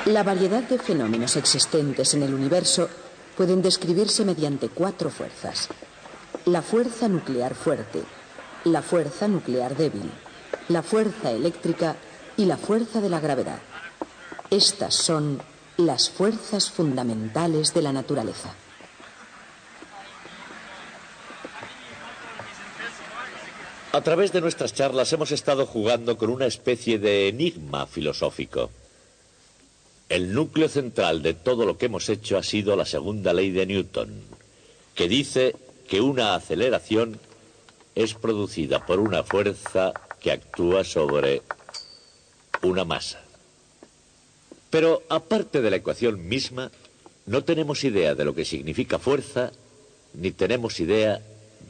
La variedad de fenómenos existentes en el universo pueden describirse mediante 4 fuerzas. La fuerza nuclear fuerte, la fuerza nuclear débil, la fuerza eléctrica y la fuerza de la gravedad. Estas son las fuerzas fundamentales de la naturaleza. A través de nuestras charlas hemos estado jugando con una especie de enigma filosófico. El núcleo central de todo lo que hemos hecho ha sido la segunda ley de Newton, que dice que una aceleración es producida por una fuerza que actúa sobre una masa. Pero aparte de la ecuación misma, no tenemos idea de lo que significa fuerza, ni tenemos idea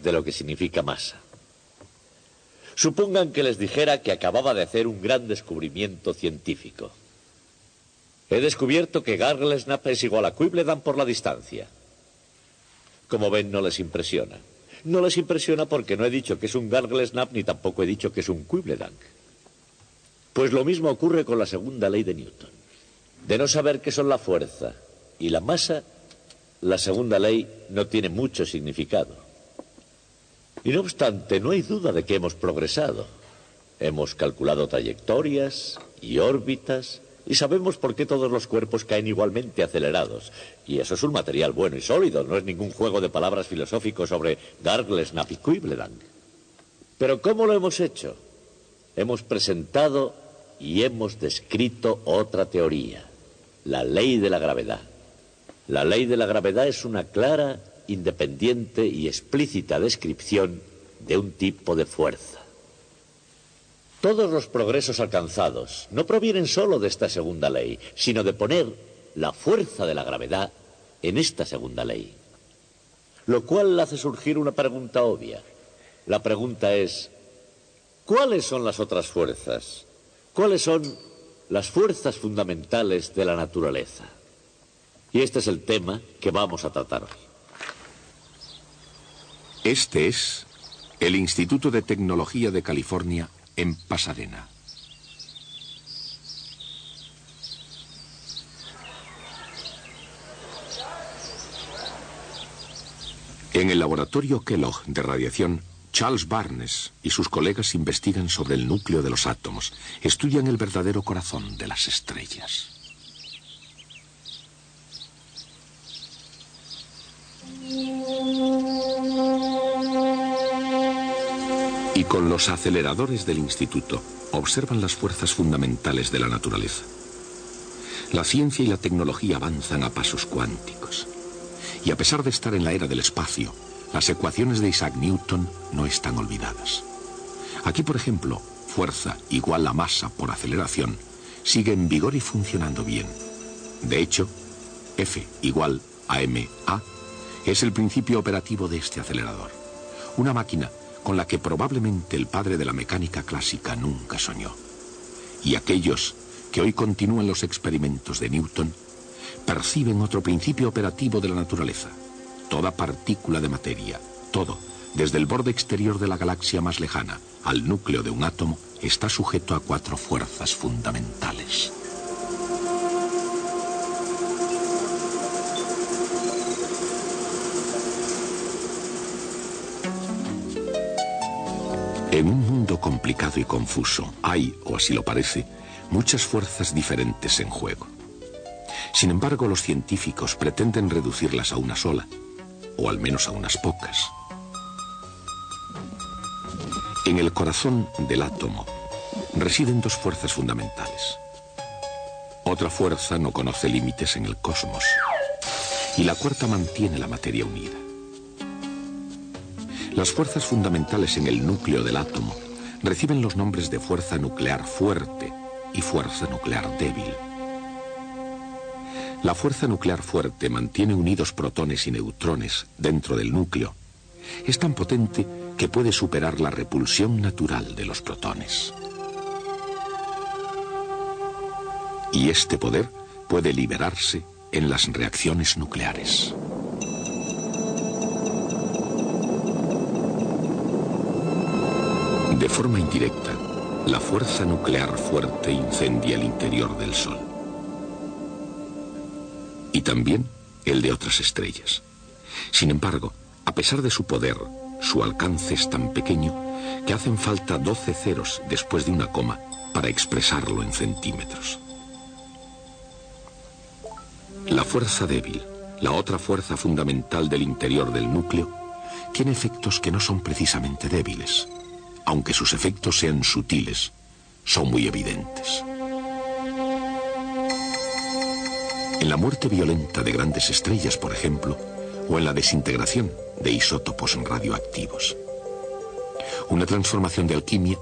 de lo que significa masa. Supongan que les dijera que acababa de hacer un gran descubrimiento científico. He descubierto que Gargle-Snap es igual a Quibledan por la distancia. Como ven, no les impresiona. No les impresiona porque no he dicho que es un Gargle-Snap ni tampoco he dicho que es un Quibledan. Pues lo mismo ocurre con la segunda ley de Newton. De no saber qué son la fuerza y la masa, la segunda ley no tiene mucho significado. Y no obstante, no hay duda de que hemos progresado. Hemos calculado trayectorias y órbitas y sabemos por qué todos los cuerpos caen igualmente acelerados. Y eso es un material bueno y sólido, no es ningún juego de palabras filosófico sobre Gargle-Snap y Quibledan. Pero ¿cómo lo hemos hecho? Hemos presentado y hemos descrito otra teoría, la ley de la gravedad. La ley de la gravedad es una clara, independiente y explícita descripción de un tipo de fuerza. Todos los progresos alcanzados no provienen solo de esta segunda ley, sino de poner la fuerza de la gravedad en esta segunda ley. Lo cual hace surgir una pregunta obvia. La pregunta es, ¿cuáles son las otras fuerzas? ¿Cuáles son las fuerzas fundamentales de la naturaleza? Y este es el tema que vamos a tratar hoy. Este es el Instituto de Tecnología de California en Pasadena. En el laboratorio Kellogg de radiación, Charles Barnes y sus colegas investigan sobre el núcleo de los átomos, estudian el verdadero corazón de las estrellas. Y con los aceleradores del instituto observan las fuerzas fundamentales de la naturaleza. La ciencia y la tecnología avanzan a pasos cuánticos. Y a pesar de estar en la era del espacio, las ecuaciones de Isaac Newton no están olvidadas. Aquí, por ejemplo, fuerza igual a masa por aceleración sigue en vigor y funcionando bien. De hecho, F igual a ma es el principio operativo de este acelerador. Una máquina con la que probablemente el padre de la mecánica clásica nunca soñó. Y aquellos que hoy continúan los experimentos de Newton perciben otro principio operativo de la naturaleza. Toda partícula de materia, todo, desde el borde exterior de la galaxia más lejana al núcleo de un átomo, está sujeto a 4 fuerzas fundamentales. En un mundo complicado y confuso, hay, o así lo parece, muchas fuerzas diferentes en juego. Sin embargo, los científicos pretenden reducirlas a una sola, o al menos a unas pocas. En el corazón del átomo residen 2 fuerzas fundamentales. Otra fuerza no conoce límites en el cosmos, y la cuarta mantiene la materia unida. Las fuerzas fundamentales en el núcleo del átomo reciben los nombres de fuerza nuclear fuerte y fuerza nuclear débil. La fuerza nuclear fuerte mantiene unidos protones y neutrones dentro del núcleo. Es tan potente que puede superar la repulsión natural de los protones. Y este poder puede liberarse en las reacciones nucleares. De forma indirecta, la fuerza nuclear fuerte incendia el interior del Sol. y también el de otras estrellas. Sin embargo, a pesar de su poder, su alcance es tan pequeño que hacen falta 12 ceros después de una coma para expresarlo en centímetros. La fuerza débil, la otra fuerza fundamental del interior del núcleo, tiene efectos que no son precisamente débiles. Aunque sus efectos sean sutiles, son muy evidentes. En la muerte violenta de grandes estrellas, por ejemplo, o en la desintegración de isótopos radioactivos. Una transformación de alquimia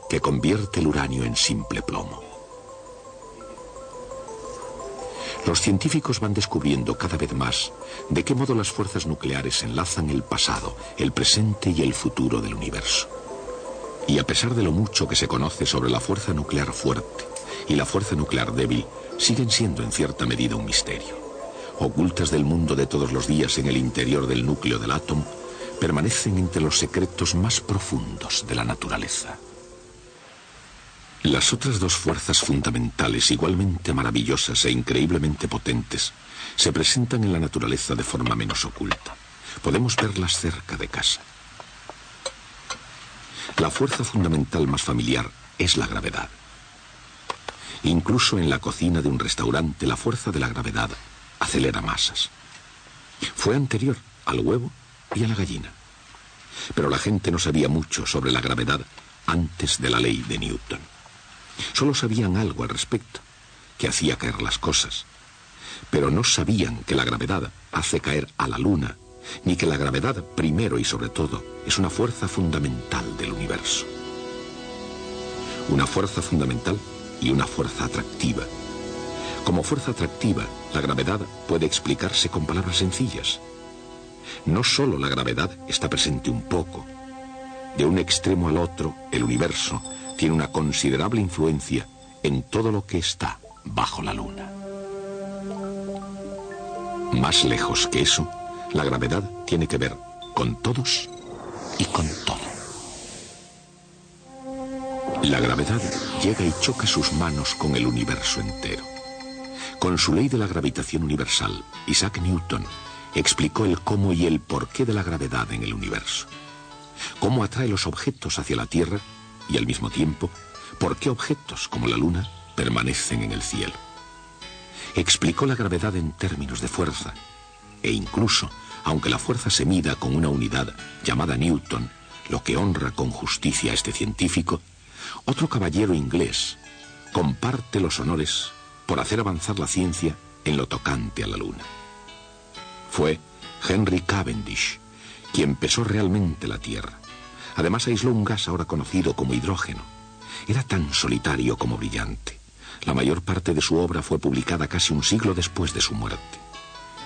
que convierte el uranio en simple plomo. Los científicos van descubriendo cada vez más de qué modo las fuerzas nucleares enlazan el pasado, el presente y el futuro del universo. Y a pesar de lo mucho que se conoce sobre la fuerza nuclear fuerte y la fuerza nuclear débil, siguen siendo en cierta medida un misterio. Ocultas del mundo de todos los días en el interior del núcleo del átomo, permanecen entre los secretos más profundos de la naturaleza. Las otras dos fuerzas fundamentales, igualmente maravillosas e increíblemente potentes, se presentan en la naturaleza de forma menos oculta. Podemos verlas cerca de casa. La fuerza fundamental más familiar es la gravedad. Incluso en la cocina de un restaurante, la fuerza de la gravedad acelera masas. Fue anterior al huevo y a la gallina. Pero la gente no sabía mucho sobre la gravedad antes de la ley de Newton. Solo sabían algo al respecto, que hacía caer las cosas. Pero no sabían que la gravedad hace caer a la luna, ni que la gravedad, primero y sobre todo, es una fuerza fundamental del universo. Una fuerza fundamental y una fuerza atractiva. Como fuerza atractiva, la gravedad puede explicarse con palabras sencillas. No solo la gravedad está presente un poco. De un extremo al otro, el universo tiene una considerable influencia en todo lo que está bajo la luna. Más lejos que eso, la gravedad tiene que ver con todos y con todo. La gravedad llega y choca sus manos con el universo entero. Con su ley de la gravitación universal, Isaac Newton explicó el cómo y el porqué de la gravedad en el universo. Cómo atrae los objetos hacia la Tierra y al mismo tiempo, por qué objetos como la Luna permanecen en el cielo. Explicó la gravedad en términos de fuerza e incluso, aunque la fuerza se mida con una unidad llamada Newton, lo que honra con justicia a este científico, otro caballero inglés comparte los honores por hacer avanzar la ciencia en lo tocante a la Luna. Fue Henry Cavendish quien pesó realmente la Tierra. Además aisló un gas ahora conocido como hidrógeno. Era tan solitario como brillante. La mayor parte de su obra fue publicada casi un siglo después de su muerte.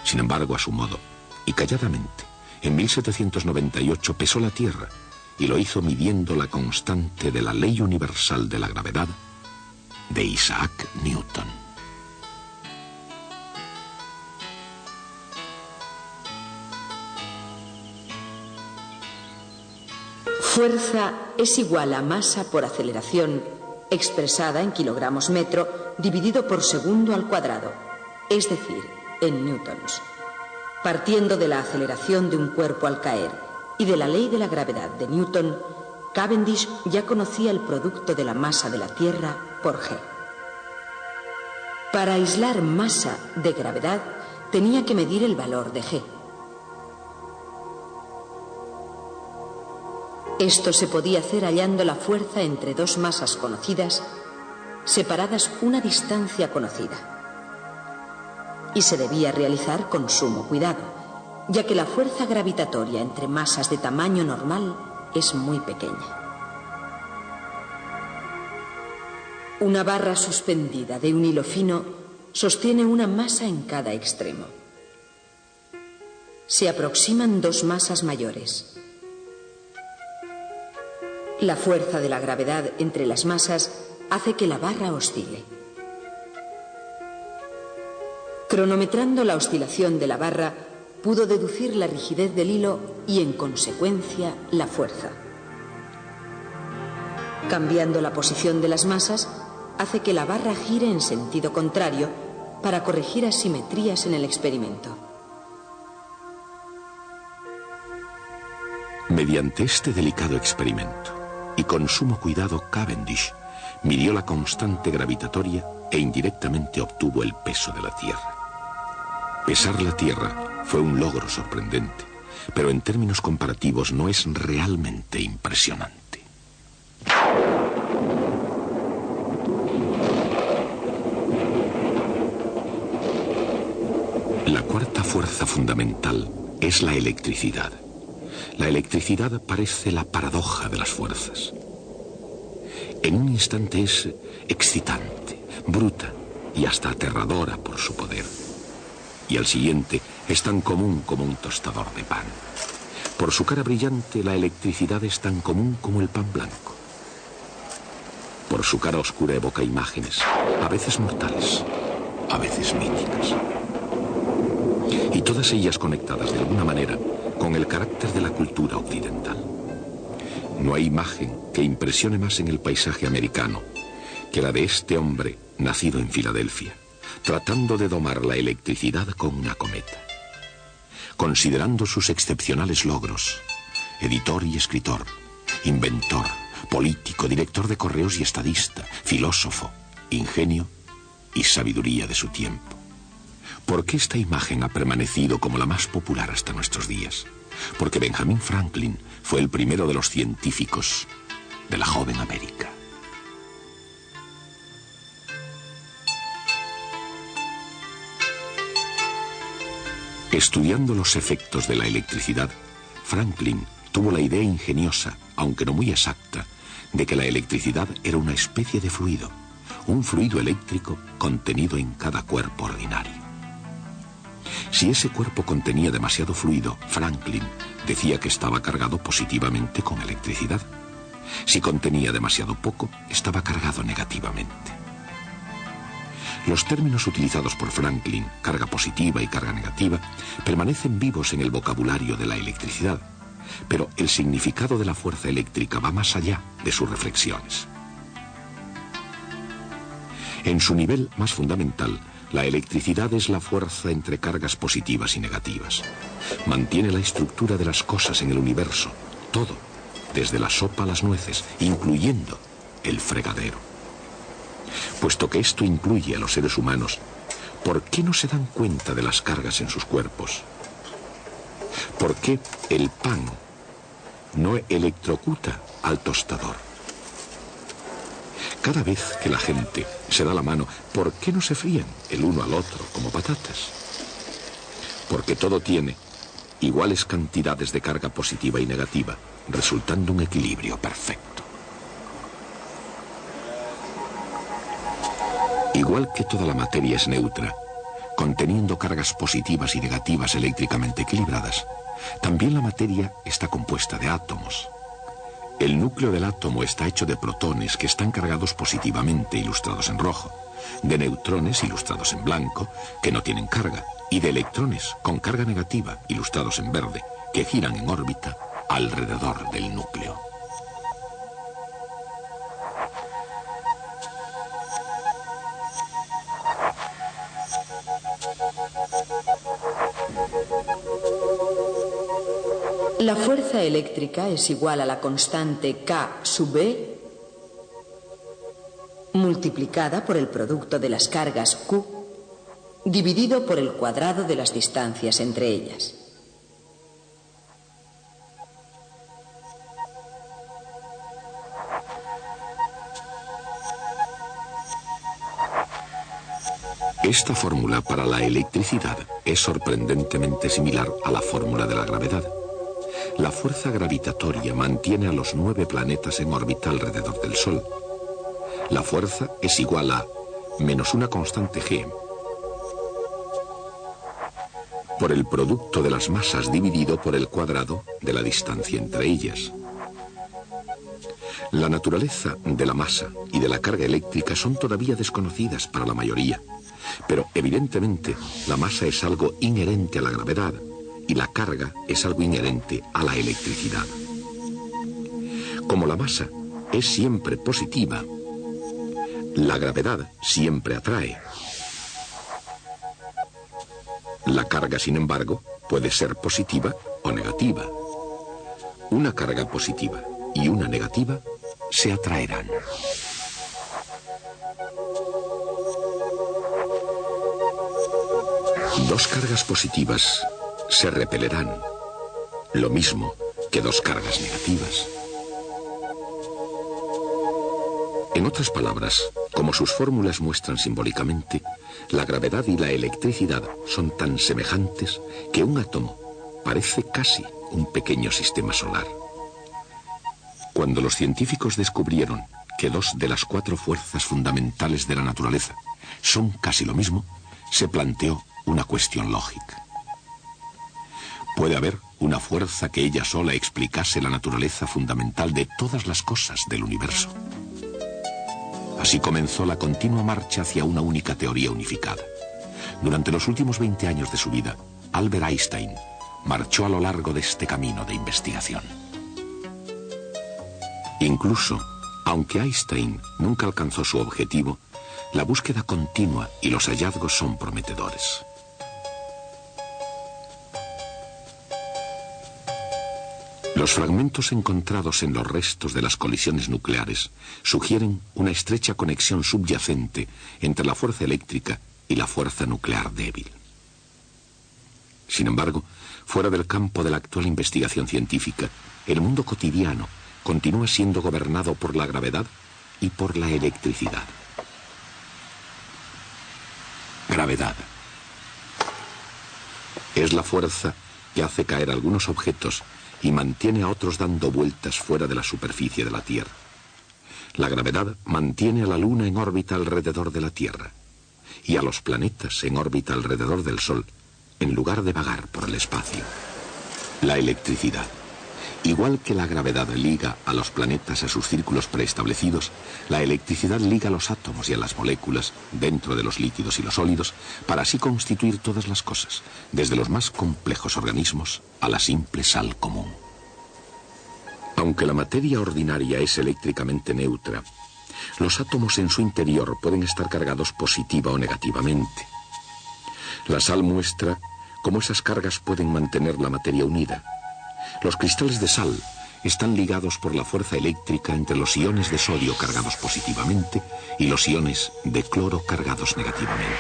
Sin embargo, a su modo, y calladamente, en 1798 pesó la Tierra y lo hizo midiendo la constante de la ley universal de la gravedad de Isaac Newton. Fuerza es igual a masa por aceleración, expresada en kilogramos metro, dividido por segundo al cuadrado, es decir, en newtons. Partiendo de la aceleración de un cuerpo al caer y de la ley de la gravedad de Newton, Cavendish ya conocía el producto de la masa de la Tierra por G. Para aislar masa de gravedad, tenía que medir el valor de G. Esto se podía hacer hallando la fuerza entre dos masas conocidas, separadas una distancia conocida. Y se debía realizar con sumo cuidado, ya que la fuerza gravitatoria entre masas de tamaño normal es muy pequeña. Una barra suspendida de un hilo fino sostiene una masa en cada extremo. Se aproximan dos masas mayores. La fuerza de la gravedad entre las masas hace que la barra oscile. Cronometrando la oscilación de la barra, pudo deducir la rigidez del hilo y, en consecuencia, la fuerza. Cambiando la posición de las masas, hace que la barra gire en sentido contrario para corregir asimetrías en el experimento. Mediante este delicado experimento, y con sumo cuidado, Cavendish midió la constante gravitatoria e indirectamente obtuvo el peso de la Tierra. Pesar la Tierra fue un logro sorprendente, pero en términos comparativos no es realmente impresionante. La cuarta fuerza fundamental es la electricidad. La electricidad parece la paradoja de las fuerzas. En un instante es excitante, bruta y hasta aterradora por su poder. Y al siguiente es tan común como un tostador de pan. Por su cara brillante, la electricidad es tan común como el pan blanco. Por su cara oscura evoca imágenes, a veces mortales, a veces míticas. Y todas ellas conectadas de alguna manera con el carácter de la cultura occidental. No hay imagen que impresione más en el paisaje americano que la de este hombre nacido en Filadelfia, tratando de domar la electricidad con una cometa. Considerando sus excepcionales logros, editor y escritor, inventor, político, director de correos y estadista, filósofo, ingenio y sabiduría de su tiempo. ¿Por qué esta imagen ha permanecido como la más popular hasta nuestros días? Porque Benjamin Franklin fue el primero de los científicos de la joven América. Estudiando los efectos de la electricidad, Franklin tuvo la idea ingeniosa, aunque no muy exacta, de que la electricidad era una especie de fluido, un fluido eléctrico contenido en cada cuerpo ordinario. Si ese cuerpo contenía demasiado fluido, Franklin decía que estaba cargado positivamente con electricidad. Si contenía demasiado poco, estaba cargado negativamente. Los términos utilizados por Franklin, carga positiva y carga negativa, permanecen vivos en el vocabulario de la electricidad, pero el significado de la fuerza eléctrica va más allá de sus reflexiones. En su nivel más fundamental, la electricidad es la fuerza entre cargas positivas y negativas. Mantiene la estructura de las cosas en el universo, todo, desde la sopa a las nueces, incluyendo el fregadero. Puesto que esto incluye a los seres humanos, ¿por qué no se dan cuenta de las cargas en sus cuerpos? ¿Por qué el pan no electrocuta al tostador? Cada vez que la gente se da la mano, ¿por qué no se fríen el uno al otro como patatas? Porque todo tiene iguales cantidades de carga positiva y negativa, resultando un equilibrio perfecto. Igual que toda la materia es neutra, conteniendo cargas positivas y negativas eléctricamente equilibradas, también la materia está compuesta de átomos. El núcleo del átomo está hecho de protones que están cargados positivamente, ilustrados en rojo, de neutrones, ilustrados en blanco, que no tienen carga, y de electrones con carga negativa, ilustrados en verde, que giran en órbita alrededor del núcleo. La fuerza eléctrica es igual a la constante K sub E multiplicada por el producto de las cargas Q dividido por el cuadrado de las distancias entre ellas. Esta fórmula para la electricidad es sorprendentemente similar a la fórmula de la gravedad. La fuerza gravitatoria mantiene a los 9 planetas en órbita alrededor del Sol. La fuerza es igual a menos una constante G por el producto de las masas dividido por el cuadrado de la distancia entre ellas. La naturaleza de la masa y de la carga eléctrica son todavía desconocidas para la mayoría, pero evidentemente la masa es algo inherente a la gravedad y la carga es algo inherente a la electricidad. Como la masa es siempre positiva, la gravedad siempre atrae. La carga, sin embargo, puede ser positiva o negativa. Una carga positiva y una negativa se atraerán. Dos cargas positivas se repelerán, lo mismo que dos cargas negativas. En otras palabras, como sus fórmulas muestran simbólicamente, la gravedad y la electricidad son tan semejantes que un átomo parece casi un pequeño sistema solar. Cuando los científicos descubrieron que dos de las cuatro fuerzas fundamentales de la naturaleza son casi lo mismo, se planteó una cuestión lógica. ¿Puede haber una fuerza que ella sola explicase la naturaleza fundamental de todas las cosas del universo? Así comenzó la continua marcha hacia una única teoría unificada. Durante los últimos 20 años de su vida, Albert Einstein marchó a lo largo de este camino de investigación. Incluso, aunque Einstein nunca alcanzó su objetivo, la búsqueda continua y los hallazgos son prometedores. Los fragmentos encontrados en los restos de las colisiones nucleares sugieren una estrecha conexión subyacente entre la fuerza eléctrica y la fuerza nuclear débil. Sin embargo, fuera del campo de la actual investigación científica, el mundo cotidiano continúa siendo gobernado por la gravedad y por la electricidad. Gravedad. Es la fuerza que hace caer algunos objetos y mantiene a otros dando vueltas fuera de la superficie de la Tierra. La gravedad mantiene a la Luna en órbita alrededor de la Tierra y a los planetas en órbita alrededor del Sol, en lugar de vagar por el espacio. La electricidad. Igual que la gravedad liga a los planetas a sus círculos preestablecidos, la electricidad liga a los átomos y a las moléculas dentro de los líquidos y los sólidos para así constituir todas las cosas, desde los más complejos organismos a la simple sal común. Aunque la materia ordinaria es eléctricamente neutra, los átomos en su interior pueden estar cargados positiva o negativamente. La sal muestra cómo esas cargas pueden mantener la materia unida. Los cristales de sal están ligados por la fuerza eléctrica entre los iones de sodio cargados positivamente y los iones de cloro cargados negativamente.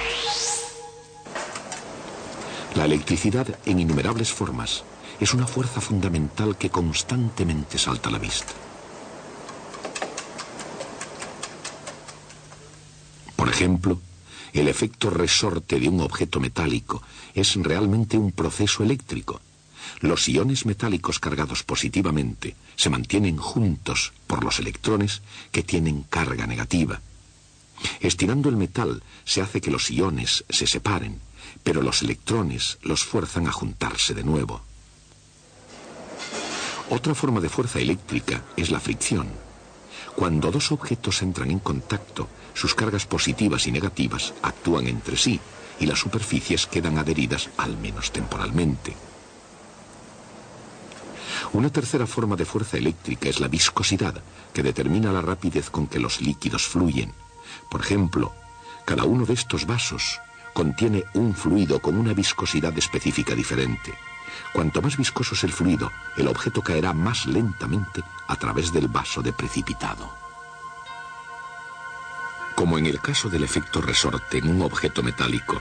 La electricidad, en innumerables formas, es una fuerza fundamental que constantemente salta a la vista. Por ejemplo, el efecto resorte de un objeto metálico es realmente un proceso eléctrico. Los iones metálicos cargados positivamente se mantienen juntos por los electrones que tienen carga negativa. Estirando el metal se hace que los iones se separen, pero los electrones los fuerzan a juntarse de nuevo. Otra forma de fuerza eléctrica es la fricción. Cuando dos objetos entran en contacto, sus cargas positivas y negativas actúan entre sí y las superficies quedan adheridas, al menos temporalmente. Una tercera forma de fuerza eléctrica es la viscosidad, que determina la rapidez con que los líquidos fluyen. Por ejemplo, cada uno de estos vasos contiene un fluido con una viscosidad específica diferente. Cuanto más viscoso es el fluido, el objeto caerá más lentamente a través del vaso de precipitado. Como en el caso del efecto resorte en un objeto metálico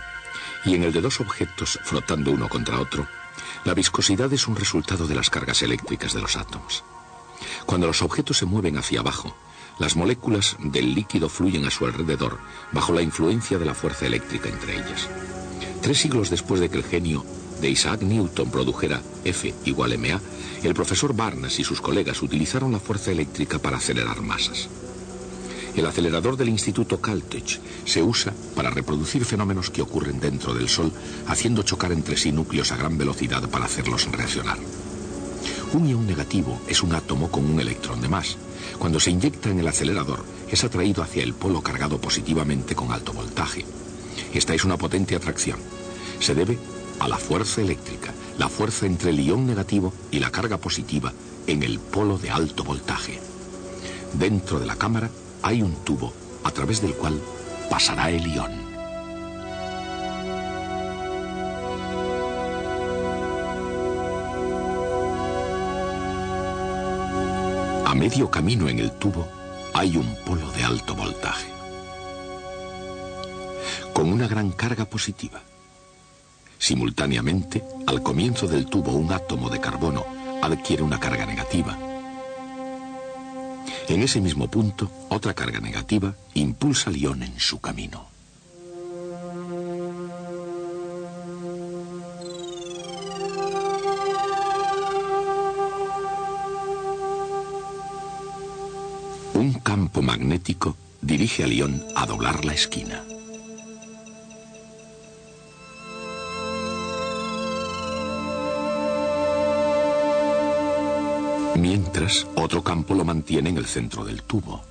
y en el de dos objetos flotando uno contra otro, la viscosidad es un resultado de las cargas eléctricas de los átomos. Cuando los objetos se mueven hacia abajo, las moléculas del líquido fluyen a su alrededor bajo la influencia de la fuerza eléctrica entre ellas. 3 siglos después de que el genio de Isaac Newton produjera F igual ma, el profesor Barnes y sus colegas utilizaron la fuerza eléctrica para acelerar masas. El acelerador del Instituto Caltech se usa para reproducir fenómenos que ocurren dentro del Sol, haciendo chocar entre sí núcleos a gran velocidad para hacerlos reaccionar. Un ion negativo es un átomo con un electrón de más. Cuando se inyecta en el acelerador, es atraído hacia el polo cargado positivamente con alto voltaje. Esta es una potente atracción. Se debe a la fuerza eléctrica, la fuerza entre el ion negativo y la carga positiva en el polo de alto voltaje. Dentro de la cámara hay un tubo a través del cual pasará el ion. A medio camino en el tubo hay un polo de alto voltaje, con una gran carga positiva. Simultáneamente, al comienzo del tubo, un átomo de carbono adquiere una carga negativa. En ese mismo punto, otra carga negativa impulsa al ion en su camino. Un campo magnético dirige al ion a doblar la esquina. Mientras, otro campo lo mantiene en el centro del tubo.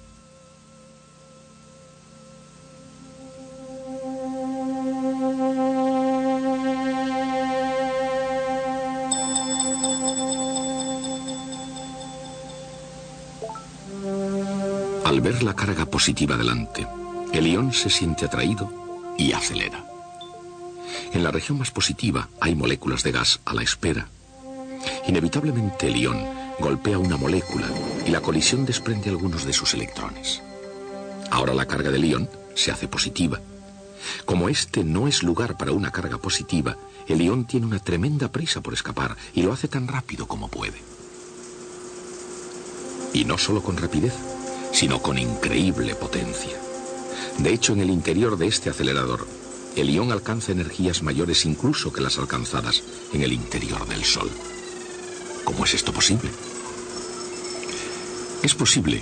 Al ver la carga positiva delante, el ion se siente atraído y acelera. En la región más positiva hay moléculas de gas a la espera. Inevitablemente el ion golpea una molécula y la colisión desprende algunos de sus electrones. Ahora la carga del ion se hace positiva. Como este no es lugar para una carga positiva, el ion tiene una tremenda prisa por escapar y lo hace tan rápido como puede. Y no solo con rapidez, sino con increíble potencia. De hecho, en el interior de este acelerador, el ion alcanza energías mayores incluso que las alcanzadas en el interior del Sol. ¿Cómo es esto posible? Es posible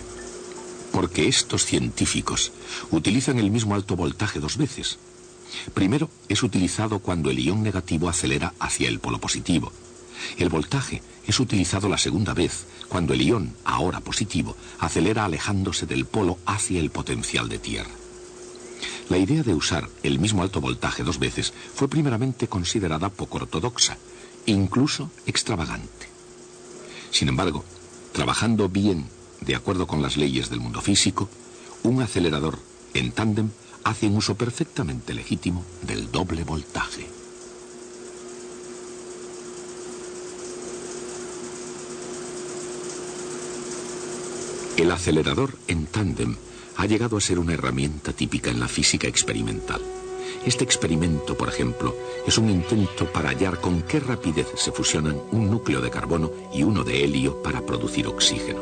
porque estos científicos utilizan el mismo alto voltaje dos veces. Primero es utilizado cuando el ion negativo acelera hacia el polo positivo. El voltaje es utilizado la segunda vez cuando el ion, ahora positivo, acelera alejándose del polo hacia el potencial de tierra. La idea de usar el mismo alto voltaje dos veces fue primeramente considerada poco ortodoxa, incluso extravagante. Sin embargo, trabajando bien de acuerdo con las leyes del mundo físico, un acelerador en tándem hace un uso perfectamente legítimo del doble voltaje. El acelerador en tándem ha llegado a ser una herramienta típica en la física experimental. Este experimento, por ejemplo, es un intento para hallar con qué rapidez se fusionan un núcleo de carbono y uno de helio para producir oxígeno.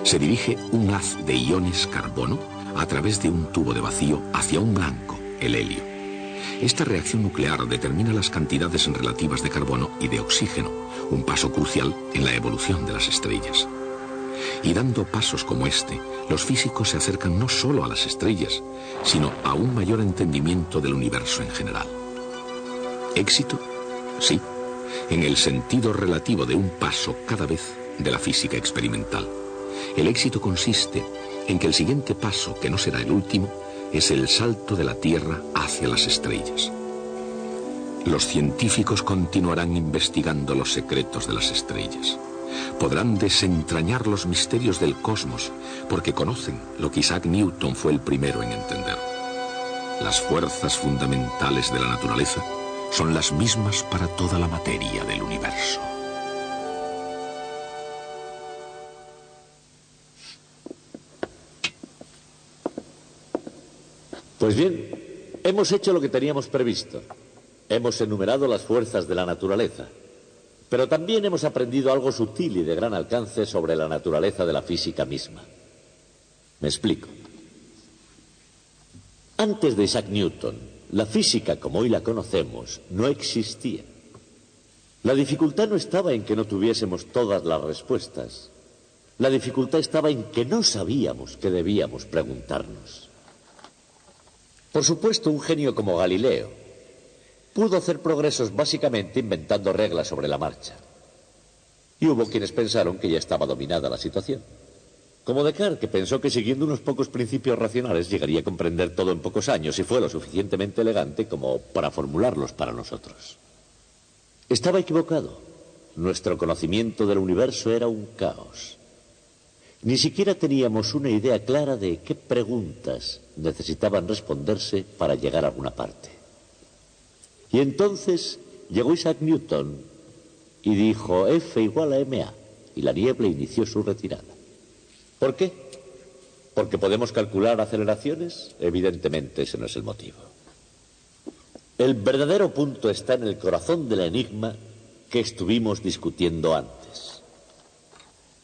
Se dirige un haz de iones carbono a través de un tubo de vacío hacia un blanco, el helio. Esta reacción nuclear determina las cantidades relativas de carbono y de oxígeno, un paso crucial en la evolución de las estrellas. Y dando pasos como este, los físicos se acercan no solo a las estrellas, sino a un mayor entendimiento del universo en general. ¿Éxito? Sí, en el sentido relativo de un paso cada vez de la física experimental. El éxito consiste en que el siguiente paso, que no será el último, es el salto de la Tierra hacia las estrellas. Los científicos continuarán investigando los secretos de las estrellas. Podrán desentrañar los misterios del cosmos porque conocen lo que Isaac Newton fue el primero en entender. Las fuerzas fundamentales de la naturaleza son las mismas para toda la materia del universo. Pues bien, hemos hecho lo que teníamos previsto. Hemos enumerado las fuerzas de la naturaleza. Pero también hemos aprendido algo sutil y de gran alcance sobre la naturaleza de la física misma. Me explico. Antes de Isaac Newton, la física como hoy la conocemos no existía. La dificultad no estaba en que no tuviésemos todas las respuestas. La dificultad estaba en que no sabíamos qué debíamos preguntarnos. Por supuesto, un genio como Galileo pudo hacer progresos básicamente inventando reglas sobre la marcha. Y hubo quienes pensaron que ya estaba dominada la situación. Como Descartes, que pensó que siguiendo unos pocos principios racionales llegaría a comprender todo en pocos años y fue lo suficientemente elegante como para formularlos para nosotros. Estaba equivocado. Nuestro conocimiento del universo era un caos. Ni siquiera teníamos una idea clara de qué preguntas necesitaban responderse para llegar a alguna parte. Y entonces llegó Isaac Newton y dijo F igual a ma, y la niebla inició su retirada. ¿Por qué? ¿Porque podemos calcular aceleraciones? Evidentemente ese no es el motivo. El verdadero punto está en el corazón del enigma que estuvimos discutiendo antes.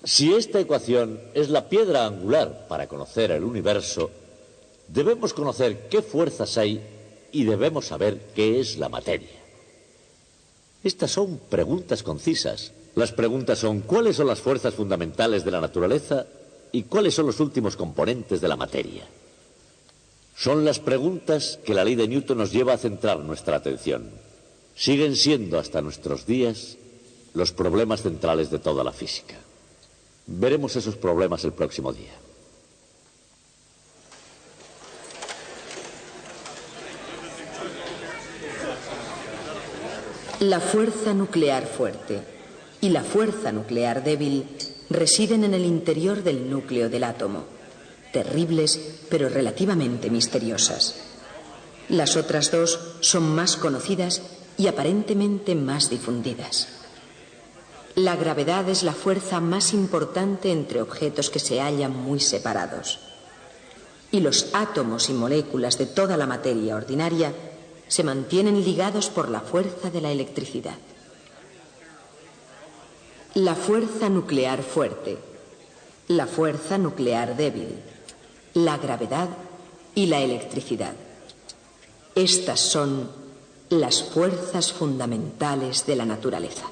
Si esta ecuación es la piedra angular para conocer el universo, debemos conocer qué fuerzas hay y debemos saber qué es la materia. Estas son preguntas concisas. Las preguntas son: ¿cuáles son las fuerzas fundamentales de la naturaleza y cuáles son los últimos componentes de la materia? Son las preguntas que la ley de Newton nos lleva a centrar nuestra atención. Siguen siendo hasta nuestros días los problemas centrales de toda la física. Veremos esos problemas el próximo día. La fuerza nuclear fuerte y la fuerza nuclear débil residen en el interior del núcleo del átomo, terribles pero relativamente misteriosas. Las otras dos son más conocidas y aparentemente más difundidas. La gravedad es la fuerza más importante entre objetos que se hallan muy separados. Y los átomos y moléculas de toda la materia ordinaria se mantienen ligados por la fuerza de la electricidad. La fuerza nuclear fuerte, la fuerza nuclear débil, la gravedad y la electricidad. Estas son las fuerzas fundamentales de la naturaleza.